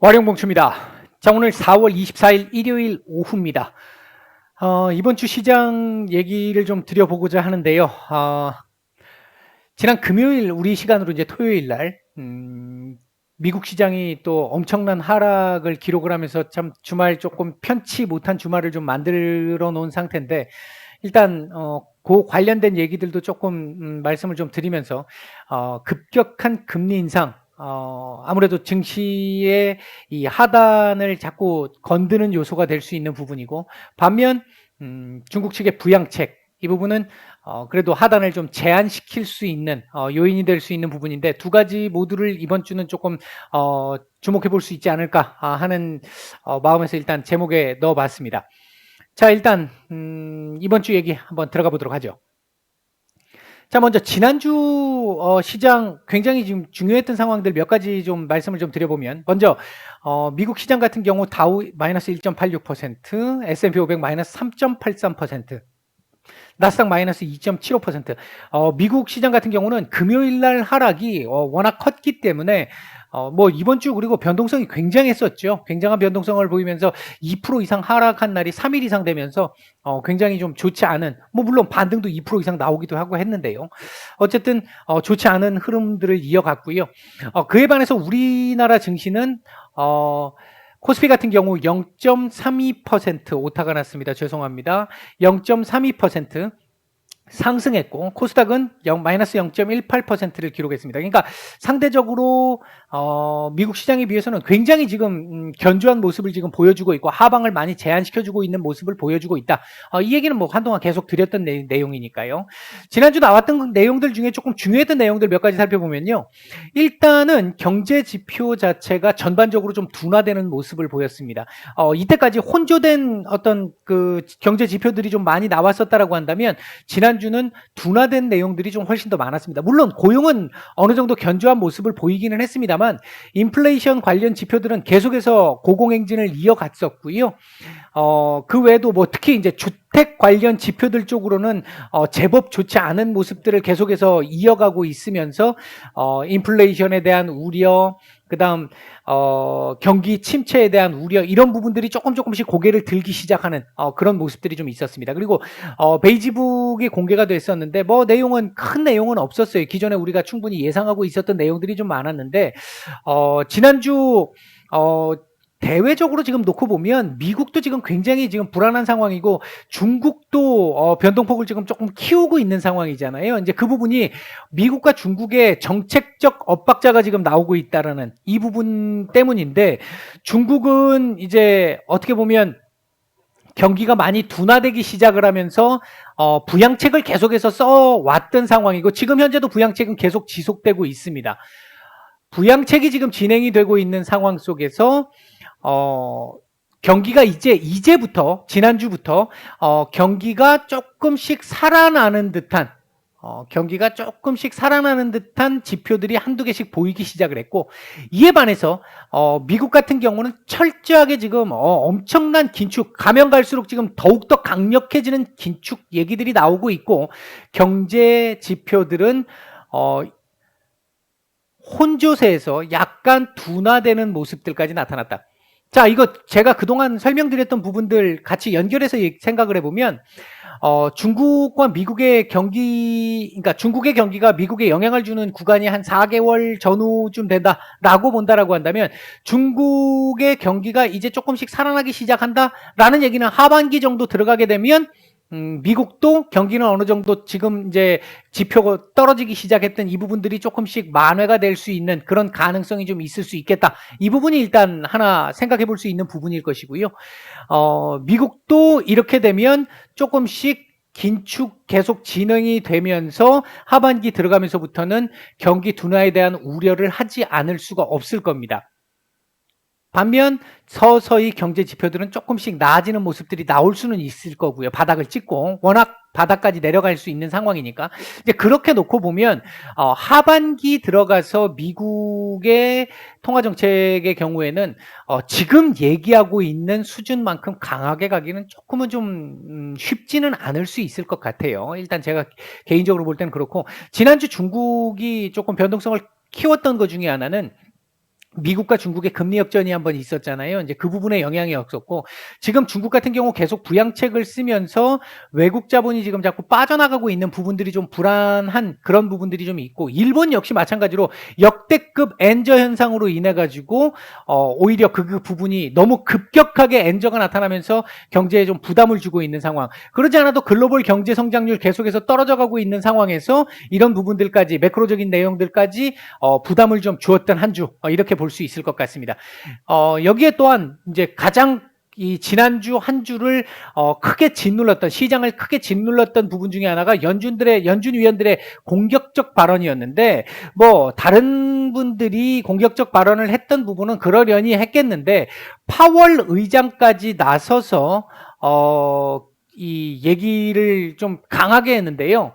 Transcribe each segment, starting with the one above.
와룡봉추입니다. 자, 오늘 4월 24일 일요일 오후입니다. 이번 주 시장 얘기를 좀 드려보고자 하는데요. 지난 금요일 우리 시간으로 이제 토요일 날, 미국 시장이 또 엄청난 하락을 기록을 하면서 참 주말 조금 편치 못한 주말을 좀 만들어 놓은 상태인데, 일단, 그 관련된 얘기들도 조금, 말씀을 좀 드리면서, 급격한 금리 인상, 아무래도 증시의 이 하단을 자꾸 건드는 요소가 될 수 있는 부분이고, 반면, 중국 측의 부양책, 이 부분은 그래도 하단을 좀 제한시킬 수 있는 요인이 될 수 있는 부분인데 두 가지 모두를 이번 주는 조금 주목해 볼 수 있지 않을까 하는 마음에서 일단 제목에 넣어봤습니다. 자, 일단 이번 주 얘기 한번 들어가 보도록 하죠. 자, 먼저 지난주 시장 굉장히 지금 중요했던 상황들 몇 가지 좀 말씀을 좀 드려보면, 먼저 미국 시장 같은 경우 다우 마이너스 1.86%, S&P 500 마이너스 3.83%, 나스닥 마이너스 2.75%. 미국 시장 같은 경우는 금요일 날 하락이 워낙 컸기 때문에 뭐 이번 주 그리고 변동성이 굉장했었죠. 굉장한 변동성을 보이면서 2% 이상 하락한 날이 3일 이상 되면서 굉장히 좀 좋지 않은, 뭐 물론 반등도 2% 이상 나오기도 하고 했는데요. 어쨌든 좋지 않은 흐름들을 이어갔고요. 그에 반해서 우리나라 증시는 코스피 같은 경우 0.32% 오타가 났습니다. 죄송합니다. 0.32% 상승했고 코스닥은 마이너스 0.18%를 기록했습니다. 그러니까 상대적으로 미국 시장에 비해서는 굉장히 지금 견조한 모습을 지금 보여주고 있고 하방을 많이 제한시켜주고 있는 모습을 보여주고 있다. 이 얘기는 뭐 한동안 계속 드렸던 내용이니까요. 지난주 나왔던 내용들 중에 조금 중요했던 내용들 몇 가지 살펴보면요. 일단은 경제 지표 자체가 전반적으로 좀 둔화되는 모습을 보였습니다. 이때까지 혼조된 어떤 그 경제 지표들이 좀 많이 나왔었다라고 한다면 지난주는 둔화된 내용들이 좀 훨씬 더 많았습니다. 물론 고용은 어느 정도 견조한 모습을 보이기는 했습니다만 인플레이션 관련 지표들은 계속해서 고공행진을 이어갔었고요. 그 외에도 뭐 특히 이제 주택 관련 지표들 쪽으로는 제법 좋지 않은 모습들을 계속해서 이어가고 있으면서 인플레이션에 대한 우려, 그다음 경기 침체에 대한 우려 이런 부분들이 조금씩 고개를 들기 시작하는 그런 모습들이 좀 있었습니다. 그리고 베이지북이 공개가 됐었는데 뭐 내용은 큰 내용은 없었어요. 기존에 우리가 충분히 예상하고 있었던 내용들이 좀 많았는데 지난주 대외적으로 지금 놓고 보면 미국도 지금 굉장히 지금 불안한 상황이고 중국도 변동폭을 지금 조금 키우고 있는 상황이잖아요. 이제 그 부분이 미국과 중국의 정책적 엇박자가 지금 나오고 있다라는 이 부분 때문인데 중국은 이제 어떻게 보면 경기가 많이 둔화되기 시작을 하면서 부양책을 계속해서 써왔던 상황이고 지금 현재도 부양책은 계속 지속되고 있습니다. 부양책이 지금 진행이 되고 있는 상황 속에서 경기가 이제부터 지난주부터 경기가 조금씩 살아나는 듯한 지표들이 한두 개씩 보이기 시작을 했고 이에 반해서 미국 같은 경우는 철저하게 지금 엄청난 긴축 가면 갈수록 지금 더욱더 강력해지는 긴축 얘기들이 나오고 있고 경제 지표들은 혼조세에서 약간 둔화되는 모습들까지 나타났다. 자, 이거 제가 그동안 설명드렸던 부분들 같이 연결해서 생각을 해보면 중국과 미국의 그러니까 중국의 경기가 미국에 영향을 주는 구간이 한 4개월 전후쯤 된다라고 본다라고 한다면 중국의 경기가 이제 조금씩 살아나기 시작한다라는 얘기는 하반기 정도 들어가게 되면 미국도 경기는 어느 정도 지금 이제 지표가 떨어지기 시작했던 이 부분들이 조금씩 만회가 될 수 있는 그런 가능성이 좀 있을 수 있겠다. 이 부분이 일단 하나 생각해 볼 수 있는 부분일 것이고요. 미국도 이렇게 되면 조금씩 긴축 계속 진행이 되면서 하반기 들어가면서부터는 경기 둔화에 대한 우려를 하지 않을 수가 없을 겁니다. 반면 서서히 경제 지표들은 조금씩 나아지는 모습들이 나올 수는 있을 거고요. 바닥을 찍고 워낙 바닥까지 내려갈 수 있는 상황이니까 이제 그렇게 놓고 보면 하반기 들어가서 미국의 통화 정책의 경우에는 지금 얘기하고 있는 수준만큼 강하게 가기는 조금은 좀 쉽지는 않을 수 있을 것 같아요. 일단 제가 개인적으로 볼 때는 그렇고 지난주 중국이 조금 변동성을 키웠던 것 중에 하나는 미국과 중국의 금리 역전이 한번 있었잖아요. 이제 그 부분에 영향이 없었고, 지금 중국 같은 경우 계속 부양책을 쓰면서 외국 자본이 지금 자꾸 빠져나가고 있는 부분들이 좀 불안한 그런 부분들이 좀 있고, 일본 역시 마찬가지로 역대급 엔저 현상으로 인해 가지고 오히려 그 부분이 너무 급격하게 엔저가 나타나면서 경제에 좀 부담을 주고 있는 상황. 그러지 않아도 글로벌 경제 성장률 계속해서 떨어져 가고 있는 상황에서 이런 부분들까지 매크로적인 내용들까지 부담을 좀 주었던 한 주, 이렇게 볼 수 있을 것 같습니다. 여기에 또한 이제 가장 이 지난주 한 주를 크게 짓눌렀던, 시장을 크게 짓눌렀던 부분 중에 하나가 연준 위원들의 공격적 발언이었는데, 뭐 다른 분들이 공격적 발언을 했던 부분은 그러려니 했겠는데, 파월 의장까지 나서서 이 얘기를 좀 강하게 했는데요.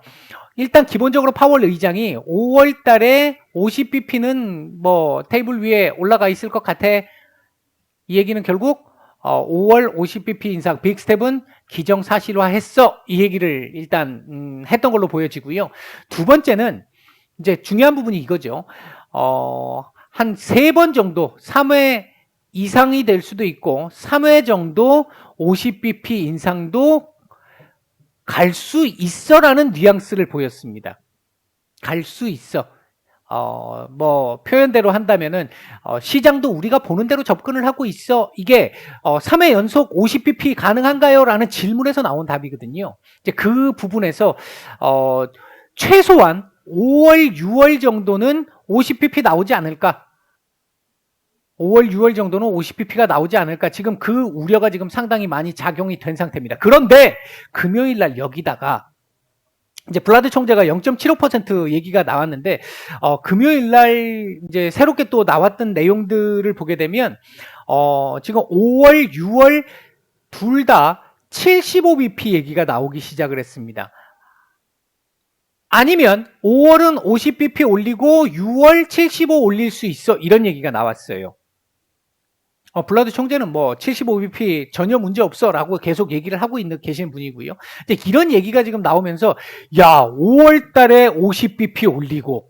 일단 기본적으로 파월 의장이 5월 달에 50bp는 뭐 테이블 위에 올라가 있을 것 같아. 이 얘기는 결국 5월 50bp 인상 빅스텝은 기정사실화했어. 이 얘기를 일단 했던 걸로 보여지고요. 두 번째는 이제 중요한 부분이 이거죠. 한 3번 정도 3회 이상이 될 수도 있고 3회 정도 50bp 인상도 갈 수 있어라는 뉘앙스를 보였습니다. 갈 수 있어. 뭐 표현대로 한다면은 시장도 우리가 보는 대로 접근을 하고 있어. 이게 3회 연속 50bp 가능한가요? 라는 질문에서 나온 답이거든요. 이제 그 부분에서 최소한 5월, 6월 정도는 50bp 나오지 않을까? 5월, 6월 정도는 50bp가 나오지 않을까? 지금 그 우려가 지금 상당히 많이 작용이 된 상태입니다. 그런데 금요일 날 여기다가 이제 블라드 총재가 0.75% 얘기가 나왔는데 금요일 날 이제 새롭게 또 나왔던 내용들을 보게 되면 지금 5월, 6월 둘 다 75bp 얘기가 나오기 시작을 했습니다. 아니면 5월은 50bp 올리고 6월 75 올릴 수 있어. 이런 얘기가 나왔어요. 블라드 총재는 뭐 75bp 전혀 문제 없어 라고 계속 얘기를 하고 계신 분이고요. 근데 이런 얘기가 지금 나오면서 야 5월 달에 50bp 올리고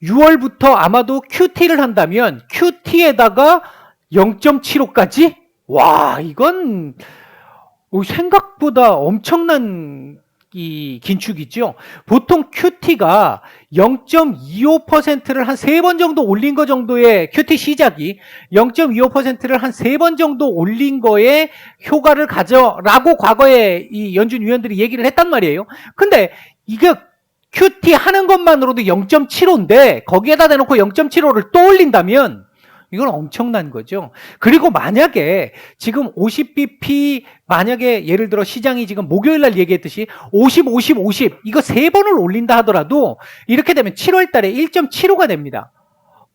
6월부터 아마도 QT를 한다면 QT에다가 0.75까지? 와 이건 생각보다 엄청난 이 긴축이죠. 보통 QT가 0.25%를 한 3번 정도 올린 거 정도의 QT 시작이 0.25%를 한 3번 정도 올린 거에 효과를 가져라고 과거에 이 연준 위원들이 얘기를 했단 말이에요. 근데 이게 QT 하는 것만으로도 0.75인데 거기에다 대놓고 0.75를 또 올린다면 이건 엄청난 거죠. 그리고 만약에 지금 50bp 만약에 예를 들어 시장이 지금 목요일 날 얘기했듯이 50, 50, 50 이거 3번을 올린다 하더라도 이렇게 되면 7월 달에 1.75가 됩니다.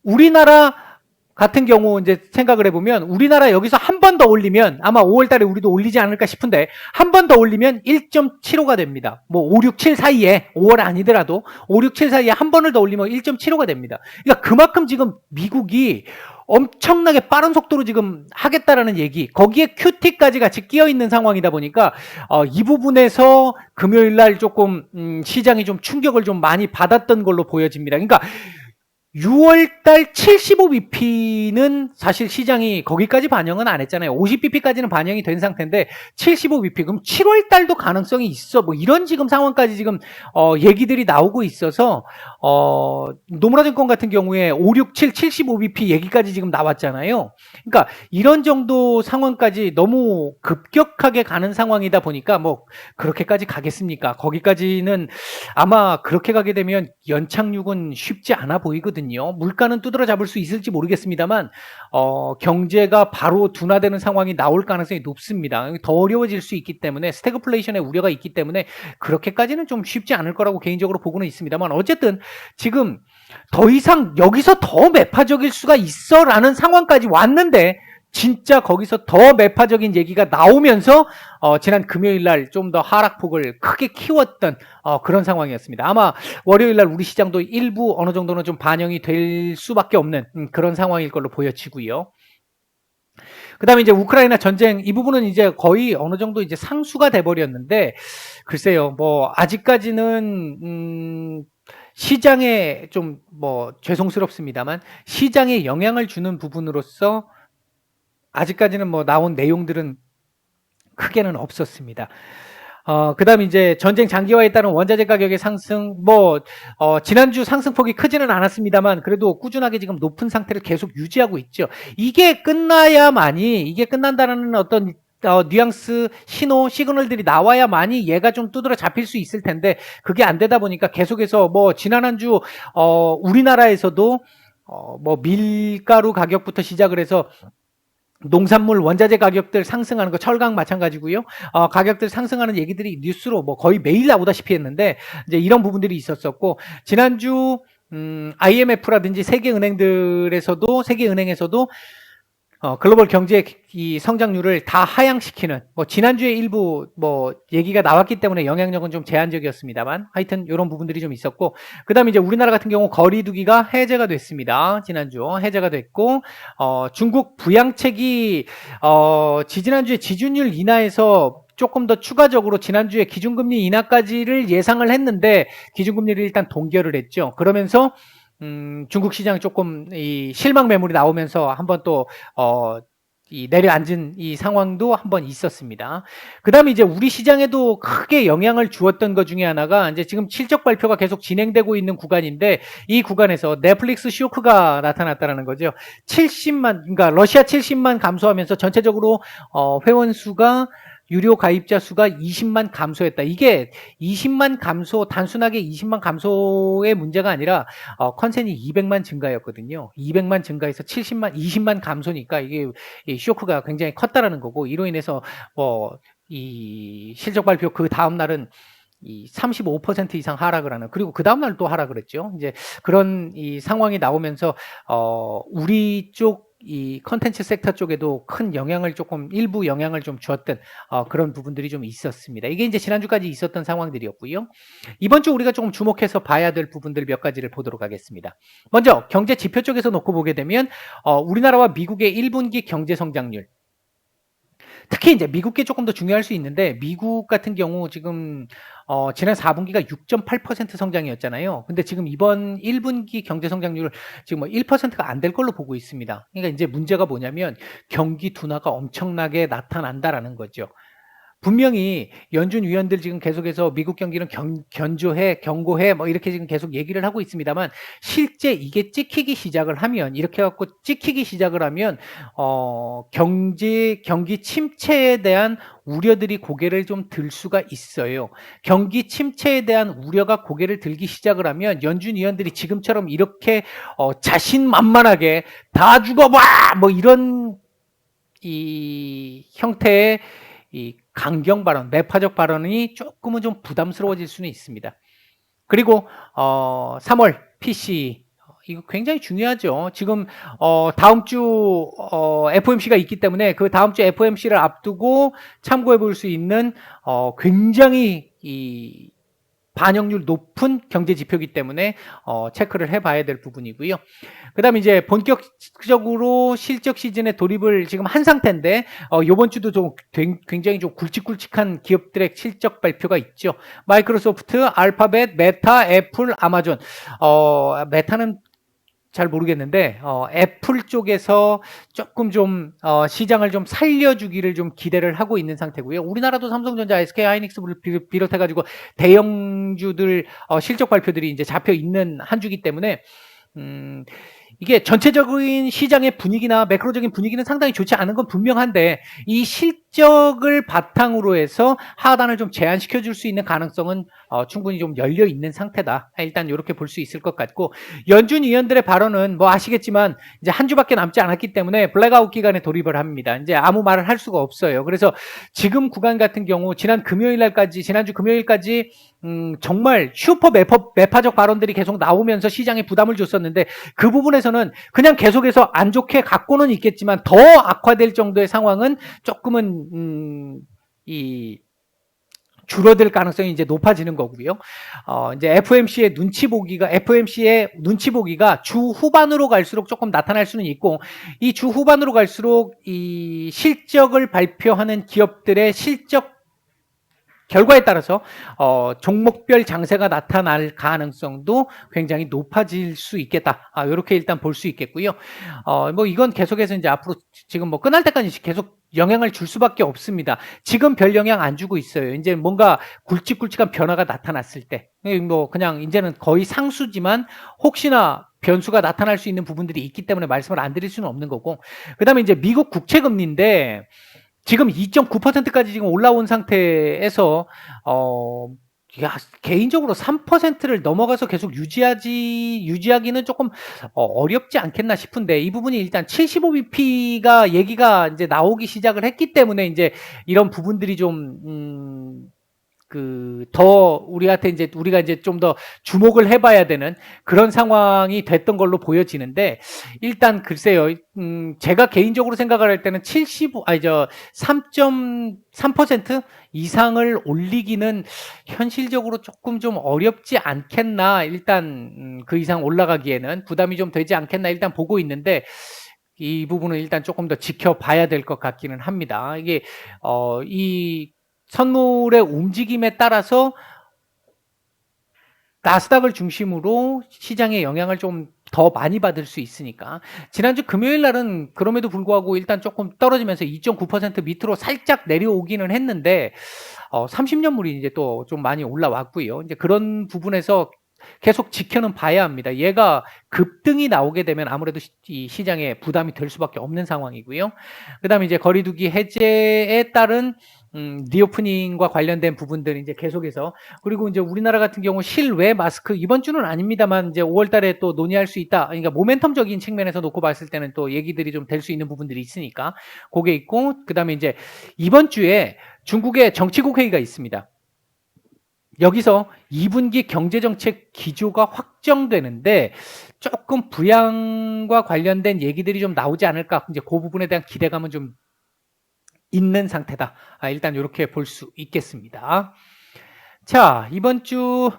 우리나라 같은 경우 이제 생각을 해보면 우리나라 여기서 한 번 더 올리면 아마 5월 달에 우리도 올리지 않을까 싶은데 한 번 더 올리면 1.75가 됩니다. 뭐 5, 6, 7 사이에 5월 아니더라도 5, 6, 7 사이에 한 번을 더 올리면 1.75가 됩니다. 그러니까 그만큼 지금 미국이 엄청나게 빠른 속도로 지금 하겠다라는 얘기 거기에 QT까지 같이 끼어 있는 상황이다 보니까 이 부분에서 금요일 날 조금 시장이 좀 충격을 좀 많이 받았던 걸로 보여집니다. 그러니까 6월달 75bp는 사실 시장이 거기까지 반영은 안 했잖아요. 50bp까지는 반영이 된 상태인데 75bp 그럼 7월달도 가능성이 있어. 뭐 이런 지금 상황까지 지금 얘기들이 나오고 있어서 노무라증권 같은 경우에 5, 6, 7, 75bp 얘기까지 지금 나왔잖아요. 그러니까 이런 정도 상황까지 너무 급격하게 가는 상황이다 보니까 뭐 그렇게까지 가겠습니까? 거기까지는 아마 그렇게 가게 되면 연착륙은 쉽지 않아 보이거든요. 물가는 두드러 잡을 수 있을지 모르겠습니다만 경제가 바로 둔화되는 상황이 나올 가능성이 높습니다. 더 어려워질 수 있기 때문에 스태그플레이션의 우려가 있기 때문에 그렇게까지는 좀 쉽지 않을 거라고 개인적으로 보고는 있습니다만 어쨌든 지금 더 이상 여기서 더 매파적일 수가 있어라는 상황까지 왔는데 진짜 거기서 더 매파적인 얘기가 나오면서 지난 금요일 날 좀 더 하락폭을 크게 키웠던 그런 상황이었습니다. 아마 월요일 날 우리 시장도 일부 어느 정도는 좀 반영이 될 수밖에 없는 그런 상황일 걸로 보여지고요. 그다음에 이제 우크라이나 전쟁 이 부분은 이제 거의 어느 정도 이제 상수가 돼 버렸는데 글쎄요. 뭐 아직까지는 시장에 좀 죄송스럽습니다만 시장에 영향을 주는 부분으로서 아직까지는 나온 내용들은 크게는 없었습니다. 그다음 이제 전쟁 장기화에 따른 원자재 가격의 상승, 지난주 상승폭이 크지는 않았습니다만 그래도 꾸준하게 지금 높은 상태를 계속 유지하고 있죠. 이게 끝난다는 어떤 뉘앙스, 신호, 시그널들이 나와야만이 얘가 좀 두드러 잡힐 수 있을 텐데 그게 안 되다 보니까 계속해서 지난 한 주 우리나라에서도 밀가루 가격부터 시작을 해서 농산물 원자재 가격들 상승하는 거 철강 마찬가지고요. 가격들 상승하는 얘기들이 뉴스로 거의 매일 나오다시피 했는데 이제 이런 부분들이 있었었고 지난주 IMF라든지 세계은행에서도 글로벌 경제 이 성장률을 다 하향시키는 지난주에 일부 얘기가 나왔기 때문에 영향력은 좀 제한적이었습니다만 하여튼 이런 부분들이 좀 있었고 그다음에 이제 우리나라 같은 경우 거리두기가 해제가 됐습니다. 지난주 해제가 됐고 중국 부양책이 지지난주에 지준율 인하에서 조금 더 추가적으로 지난주에 기준금리 인하까지를 예상을 했는데 기준금리를 일단 동결을 했죠. 그러면서 중국 시장이 조금 이 실망 매물이 나오면서 한번 또 이 내려앉은 이 상황도 한번 있었습니다. 그 다음에 이제 우리 시장에도 크게 영향을 주었던 것 중에 하나가 이제 지금 실적 발표가 계속 진행되고 있는 구간인데 이 구간에서 넷플릭스 쇼크가 나타났다는 거죠. 그러니까 러시아 70만 감소하면서 전체적으로 회원 수가 유료 가입자 수가 20만 감소했다. 이게 20만 감소, 단순하게 20만 감소의 문제가 아니라 컨센이 200만 증가였거든요. 200만 증가해서 20만 감소니까 이게 이 쇼크가 굉장히 컸다라는 거고 이로 인해서 이 실적 발표 그 다음 날은 이 35% 이상 하락을 하는 그리고 그 다음 날 또 하락을 했죠. 이제 그런 이 상황이 나오면서 우리 쪽 이 컨텐츠 섹터 쪽에도 큰 일부 영향을 좀 주었던 그런 부분들이 좀 있었습니다. 이게 이제 지난주까지 있었던 상황들이었고요. 이번 주 우리가 조금 주목해서 봐야 될 부분들 몇 가지를 보도록 하겠습니다. 먼저 경제 지표 쪽에서 놓고 보게 되면 우리나라와 미국의 1분기 경제 성장률 특히 이제 미국계 조금 더 중요할 수 있는데 미국 같은 경우 지금 지난 4분기가 6.8% 성장이었잖아요. 근데 지금 이번 1분기 경제 성장률 지금 1%가 안 될 걸로 보고 있습니다. 그러니까 이제 문제가 뭐냐면 경기 둔화가 엄청나게 나타난다라는 거죠. 분명히 연준 위원들 지금 계속해서 미국 경기는 견조해, 경고해, 이렇게 지금 계속 얘기를 하고 있습니다만 실제 이게 찍히기 시작을 하면 이렇게 갖고 찍히기 시작을 하면 경기 침체에 대한 우려들이 고개를 좀 들 수가 있어요. 경기 침체에 대한 우려가 고개를 들기 시작을 하면 연준 위원들이 지금처럼 이렇게 자신만만하게 다 죽어봐 이런 이 형태의 이 강경 발언, 매파적 발언이 조금은 좀 부담스러워질 수는 있습니다. 그리고 3월 PC 이거 굉장히 중요하죠. 지금 다음 주 FOMC가 있기 때문에 그 다음 주 FOMC를 앞두고 참고해 볼 수 있는 굉장히 이 반영률 높은 경제 지표이기 때문에 체크를 해봐야 될 부분이고요. 그 다음에 이제 본격적으로 실적 시즌에 돌입을 지금 한 상태인데 이번 주도 좀 굉장히 좀 굵직굵직한 기업들의 실적 발표가 있죠. 마이크로소프트, 알파벳, 메타, 애플, 아마존. 메타는 잘 모르겠는데 애플 쪽에서 조금 좀 시장을 좀 살려주기를 좀 기대를 하고 있는 상태고요. 우리나라도 삼성전자, SK하이닉스를 비롯해가지고 대형주들 실적 발표들이 이제 잡혀 있는 한 주기 때문에 이게 전체적인 시장의 분위기나 매크로적인 분위기는 상당히 좋지 않은 건 분명한데 이 실적을 바탕으로 해서 하단을 좀 제한시켜 줄 수 있는 가능성은 충분히 좀 열려 있는 상태다. 일단 이렇게 볼 수 있을 것 같고 연준 위원들의 발언은 아시겠지만 이제 한 주밖에 남지 않았기 때문에 블랙아웃 기간에 돌입을 합니다. 이제 아무 말을 할 수가 없어요. 그래서 지금 구간 같은 경우 지난주 금요일까지 정말 슈퍼 매파적 발언들이 계속 나오면서 시장에 부담을 줬었는데 그 부분에서는 그냥 계속해서 안 좋게 갖고는 있겠지만 더 악화될 정도의 상황은 조금은 이 줄어들 가능성이 이제 높아지는 거고요. 이제 FOMC의 눈치 보기가 주 후반으로 갈수록 조금 나타날 수는 있고 이 주 후반으로 갈수록 이 실적을 발표하는 기업들의 실적 결과에 따라서 종목별 장세가 나타날 가능성도 굉장히 높아질 수 있겠다. 이렇게 일단 볼 수 있겠고요. 뭐 이건 계속해서 이제 앞으로 지금 뭐 끝날 때까지 계속 영향을 줄 수밖에 없습니다. 지금 별 영향 안 주고 있어요. 이제 뭔가 굵직굵직한 변화가 나타났을 때, 뭐 그냥 이제는 거의 상수지만 혹시나 변수가 나타날 수 있는 부분들이 있기 때문에 말씀을 안 드릴 수는 없는 거고, 그다음에 이제 미국 국채 금리인데. 지금 2.9%까지 지금 올라온 상태에서 개인적으로 3%를 넘어가서 계속 유지하기는 조금 어렵지 않겠나 싶은데, 이 부분이 일단 75bp가 얘기가 이제 나오기 시작을 했기 때문에 이제 이런 부분들이 좀 더 우리가 이제 좀 더 주목을 해봐야 되는 그런 상황이 됐던 걸로 보여지는데, 일단 글쎄요, 제가 개인적으로 생각을 할 때는 3.3% 이상을 올리기는 현실적으로 조금 좀 어렵지 않겠나, 일단 그 이상 올라가기에는 부담이 좀 되지 않겠나 일단 보고 있는데, 이 부분은 일단 조금 더 지켜봐야 될 것 같기는 합니다. 이게 이 선물의 움직임에 따라서 나스닥을 중심으로 시장의 영향을 좀 더 많이 받을 수 있으니까. 지난주 금요일 날은 그럼에도 불구하고 일단 조금 떨어지면서 2.9% 밑으로 살짝 내려오기는 했는데, 30년물이 이제 또 좀 많이 올라왔고요. 이제 그런 부분에서 계속 지켜는 봐야 합니다. 얘가 급등이 나오게 되면 아무래도 이 시장에 부담이 될 수밖에 없는 상황이고요. 그다음에 이제 거리두기 해제에 따른 리오프닝과 관련된 부분들 이제 계속해서, 그리고 이제 우리나라 같은 경우 실외 마스크 이번 주는 아닙니다만 이제 5월 달에 또 논의할 수 있다. 그러니까 모멘텀적인 측면에서 놓고 봤을 때는 또 얘기들이 좀 될 수 있는 부분들이 있으니까 그게 있고, 그다음에 이제 이번 주에 중국의 정치국 회의가 있습니다. 여기서 2분기 경제정책 기조가 확정되는데 조금 부양과 관련된 얘기들이 좀 나오지 않을까, 이제 그 부분에 대한 기대감은 좀 있는 상태다. 일단 이렇게 볼 수 있겠습니다. 자, 이번 주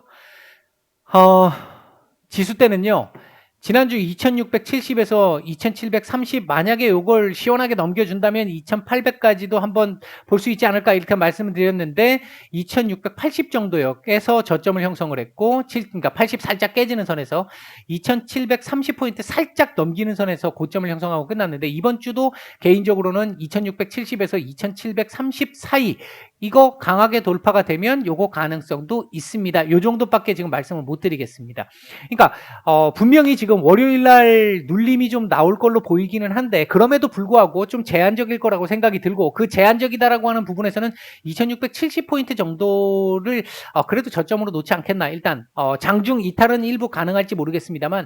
지수 때는요. 지난주 2670에서 2730, 만약에 이걸 시원하게 넘겨준다면 2800까지도 한번 볼 수 있지 않을까 이렇게 말씀을 드렸는데, 2680 정도에서 저점을 형성을 했고, 그러니까 80 살짝 깨지는 선에서 2730포인트 살짝 넘기는 선에서 고점을 형성하고 끝났는데, 이번 주도 개인적으로는 2670에서 2730 사이 이거 강하게 돌파가 되면 요거 가능성도 있습니다. 요 정도밖에 지금 말씀을 못 드리겠습니다. 그러니까 분명히 지금 월요일 날 눌림이 좀 나올 걸로 보이기는 한데, 그럼에도 불구하고 좀 제한적일 거라고 생각이 들고, 그 제한적이다라고 하는 부분에서는 2670포인트 정도를 그래도 저점으로 놓지 않겠나. 일단 장중 이탈은 일부 가능할지 모르겠습니다만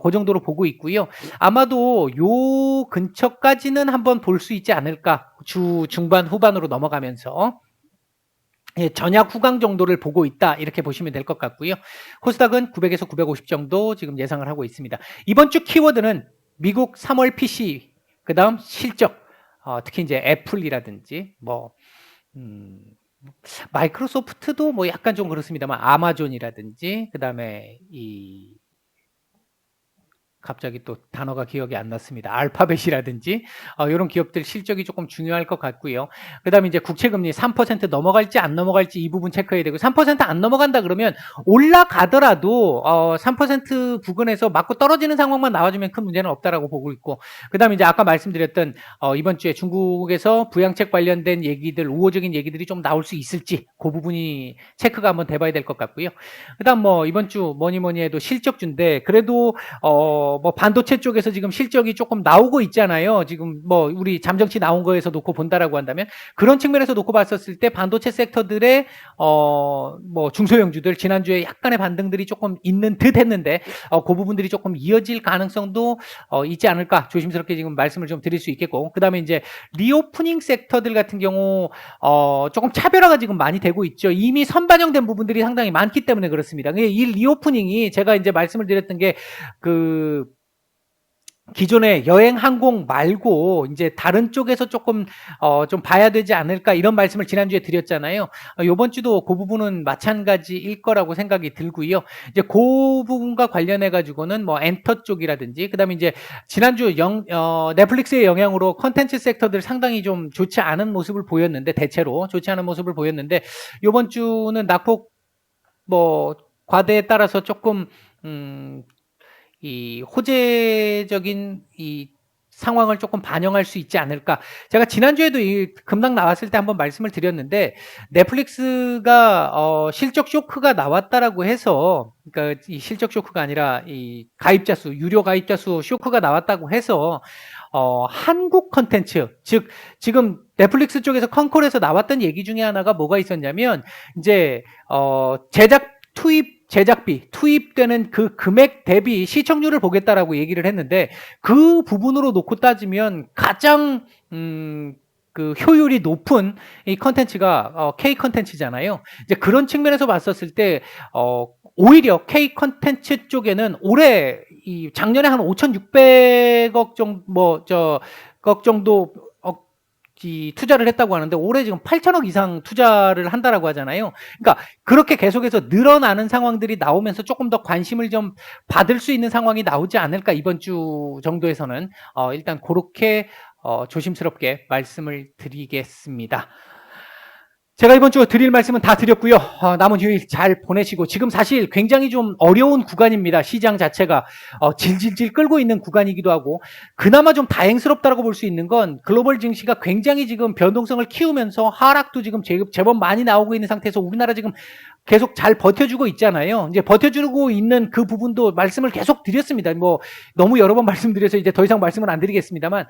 그 정도로 보고 있고요. 아마도 요 근처까지는 한번 볼 수 있지 않을까, 주 중반 후반으로 넘어가면서. 전약 후강 정도를 보고 있다, 이렇게 보시면 될 것 같고요. 코스닥은 900에서 950 정도 지금 예상을 하고 있습니다. 이번 주 키워드는 미국 3월 PC, 그 다음 실적, 특히 이제 애플이라든지 마이크로소프트도 뭐 약간 좀 그렇습니다만 아마존이라든지, 그 다음에 갑자기 또 단어가 기억이 안 났습니다. 알파벳이라든지 이런 기업들 실적이 조금 중요할 것 같고요. 그다음에 이제 국채금리 3% 넘어갈지 안 넘어갈지 이 부분 체크해야 되고, 3%안 넘어간다 그러면 올라가더라도 3% 부근에서 맞고 떨어지는 상황만 나와주면 큰 문제는 없다라고 보고 있고, 그다음에 이제 아까 말씀드렸던 이번 주에 중국에서 부양책 관련된 얘기들, 우호적인 얘기들이 좀 나올 수 있을지 그 부분이 체크가 한번 돼봐야 될 것 같고요. 그다음 뭐 이번 주 뭐니 해도 실적주인데, 그래도 뭐 반도체 쪽에서 지금 실적이 조금 나오고 있잖아요. 지금 뭐 우리 잠정치 나온 거에서 놓고 본다라고 한다면, 그런 측면에서 놓고 봤었을 때 반도체 섹터들의 뭐 중소형주들 지난주에 약간의 반등들이 조금 있는 듯 했는데, 그 부분들이 조금 이어질 가능성도 있지 않을까 조심스럽게 지금 말씀을 좀 드릴 수 있겠고, 그다음에 이제 리오프닝 섹터들 같은 경우 조금 차별화가 지금 많이 되고 있죠. 이미 선반영된 부분들이 상당히 많기 때문에 그렇습니다. 이 리오프닝이 제가 이제 말씀을 드렸던 게 기존의 여행 항공 말고 이제 다른 쪽에서 조금 좀 봐야 되지 않을까 이런 말씀을 지난주에 드렸잖아요. 요번 주도 그 부분은 마찬가지일 거라고 생각이 들고요. 이제 그 부분과 관련해 가지고는 뭐 엔터 쪽이라든지 그다음에 이제 지난주 넷플릭스의 영향으로 콘텐츠 섹터들 상당히 좀 좋지 않은 모습을 보였는데 대체로 좋지 않은 모습을 보였는데 요번 주는 낙폭 뭐 과대에 따라서 조금 이 호재적인 이 상황을 조금 반영할 수 있지 않을까. 제가 지난주에도 이 급락 나왔을 때 한번 말씀을 드렸는데 넷플릭스가 실적 쇼크가 나왔다라고 해서 그러니까 이 실적 쇼크가 아니라 이 가입자 수, 유료 가입자 수 쇼크가 나왔다고 해서 한국 컨텐츠, 즉 지금 넷플릭스 쪽에서 컨콜에서 나왔던 얘기 중에 하나가 뭐가 있었냐면 이제 제작비 투입되는 그 금액 대비 시청률을 보겠다라고 얘기를 했는데 그 부분으로 놓고 따지면 가장 그 효율이 높은 이 컨텐츠가 K 컨텐츠잖아요. 이제 그런 측면에서 봤었을 때 오히려 K 컨텐츠 쪽에는 올해 이 작년에 한 5,600억 정도 투자를 했다고 하는데 올해 지금 8천억 이상 투자를 한다라고 하잖아요. 그러니까 그렇게 계속해서 늘어나는 상황들이 나오면서 조금 더 관심을 좀 받을 수 있는 상황이 나오지 않을까 이번 주 정도에서는 일단 그렇게 조심스럽게 말씀을 드리겠습니다. 제가 이번 주 드릴 말씀은 다 드렸고요. 남은 휴일 잘 보내시고 지금 사실 굉장히 좀 어려운 구간입니다. 시장 자체가 질질질 끌고 있는 구간이기도 하고 그나마 좀 다행스럽다라고 볼 수 있는 건 글로벌 증시가 굉장히 지금 변동성을 키우면서 하락도 지금 제법 많이 나오고 있는 상태에서 우리나라 지금 계속 잘 버텨주고 있잖아요. 이제 버텨주고 있는 그 부분도 말씀을 계속 드렸습니다. 뭐 너무 여러 번 말씀드려서 이제 더 이상 말씀은 안 드리겠습니다만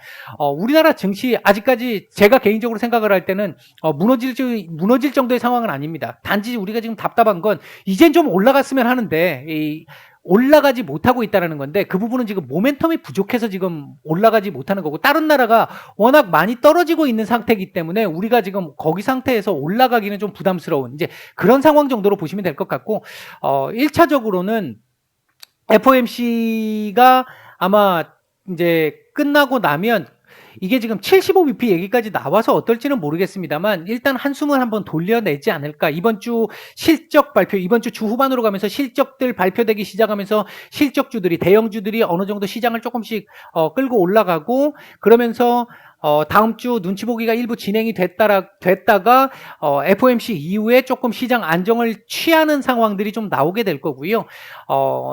우리나라 증시 아직까지 제가 개인적으로 생각을 할 때는 무너질 정도의 상황은 아닙니다. 단지 우리가 지금 답답한 건 이젠 좀 올라갔으면 하는데 올라가지 못하고 있다는 건데 그 부분은 지금 모멘텀이 부족해서 지금 올라가지 못하는 거고 다른 나라가 워낙 많이 떨어지고 있는 상태이기 때문에 우리가 지금 거기 상태에서 올라가기는 좀 부담스러운 이제 그런 상황 정도로 보시면 될 것 같고 1차적으로는 FOMC가 아마 이제 끝나고 나면 이게 지금 75bp 얘기까지 나와서 어떨지는 모르겠습니다만 일단 한숨을 한번 돌려내지 않을까. 이번 주 실적 발표, 이번 주 후반으로 가면서 실적들 발표되기 시작하면서 실적주들이 대형주들이 어느 정도 시장을 조금씩 끌고 올라가고 그러면서 다음 주 눈치 보기가 일부 진행이 됐다가 FOMC 이후에 조금 시장 안정을 취하는 상황들이 좀 나오게 될 거고요.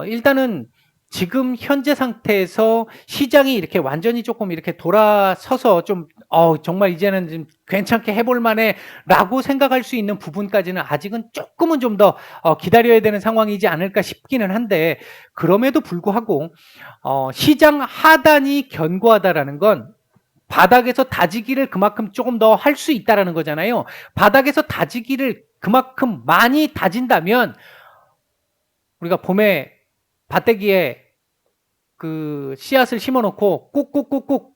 일단은 지금 현재 상태에서 시장이 이렇게 완전히 조금 이렇게 돌아서서 좀 정말 이제는 좀 괜찮게 해볼 만해 라고 생각할 수 있는 부분까지는 아직은 조금은 좀 더 기다려야 되는 상황이지 않을까 싶기는 한데 그럼에도 불구하고 시장 하단이 견고하다라는 건 바닥에서 다지기를 그만큼 조금 더 할 수 있다라는 거잖아요. 바닥에서 다지기를 그만큼 많이 다진다면 우리가 봄에 밭대기에 그 씨앗을 심어놓고 꾹꾹꾹꾹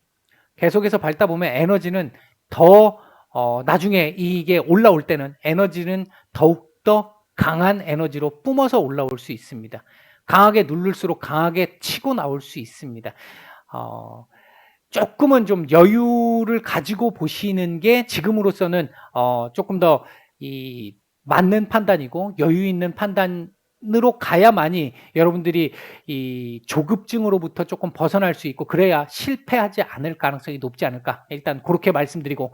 계속해서 밟다 보면 에너지는 더 나중에 이게 올라올 때는 에너지는 더욱더 강한 에너지로 뿜어서 올라올 수 있습니다. 강하게 누를수록 강하게 치고 나올 수 있습니다. 조금은 좀 여유를 가지고 보시는 게 지금으로서는 조금 더 맞는 판단이고 여유 있는 판단으로 가야만이 여러분들이 이 조급증으로부터 조금 벗어날 수 있고 그래야 실패하지 않을 가능성이 높지 않을까. 일단 그렇게 말씀드리고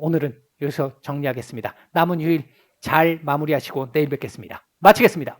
오늘은 여기서 정리하겠습니다. 남은 휴일 잘 마무리하시고 내일 뵙겠습니다. 마치겠습니다.